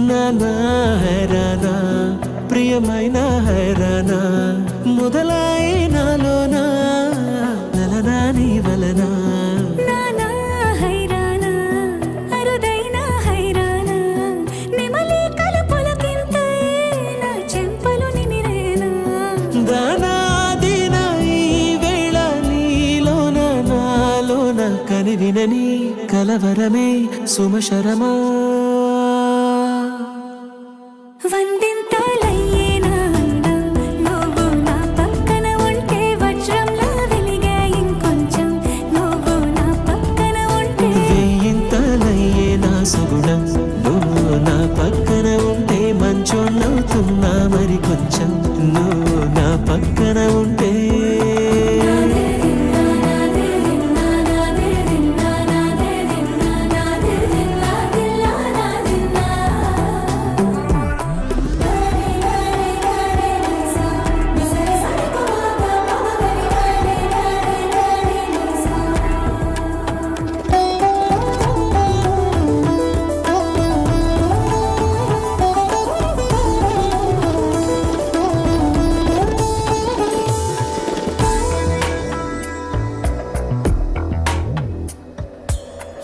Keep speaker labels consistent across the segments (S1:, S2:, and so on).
S1: నానా హైరానా ప్రియమైన హైరానా మొదలాయి నాలోనా నలనా నీ వలనా
S2: నానా హైరానా అరుదైన హైరానా నెమలి కలుపులకింతే నా చెంపలు నిమిరేనా
S1: దానాదిన ఈ వేళ నీలోన నాలోన కనివినని కలవరమే సుమశరమా
S2: వందింతలయ్యేనా నువ్వు నా పక్కన ఉంటే వజ్రంలా వెలిగే ఇంకొంచెం నువ్వు నా పక్కన ఉంటే
S1: వేయింతలయ్యే నా సగుణం నువ్వు నా పక్కన ఉంటే మంచోళ్ళవుతున్నా మరి కొంచెం నువ్వు నా పక్కన ఉంటే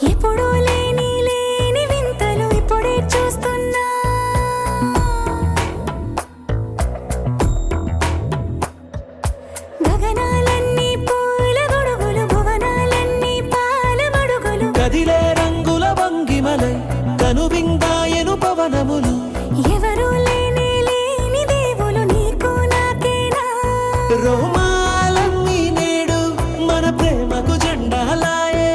S2: ఎప్పుడూ లేని వింతలు ఇప్పుడే చూస్తున్నా గగనాలన్నీ పూల గొడుగులు భువనాలన్నీ పాల మడుగులు
S1: కదిలే రంగుల వంగిమలై కనువిందాయను పవనములు
S2: ఎవరూ లేని దేవులు నీకు నాకేనా
S1: రోమాలన్నీ నేడు మన ప్రేమకు జెండాలాయే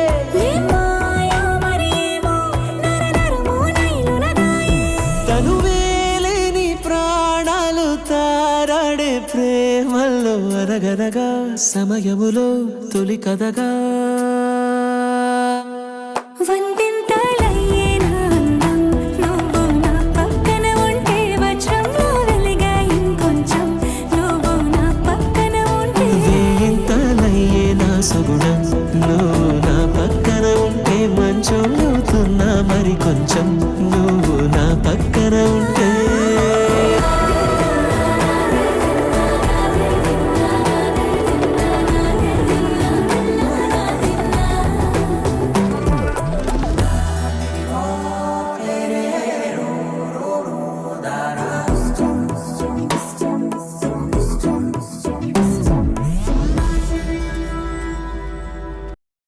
S1: తనువేలేని ప్రాణాలు తారాడే ప్రేమల్లో అనగనగా సమయములో తొలి కథగా
S2: వందింతలయ్యేనా అందం నువ్వు నా పక్కన ఉంటే వజ్రంలా వెలిగే ఇంకొంచెం నువ్వు నా పక్కన ఉంటే
S1: వేయింతలయ్యే నా సగుణం నువ్వు నా పక్కన ఉంటే మంచోళ్ళవుతున్నా మరి కొంచెం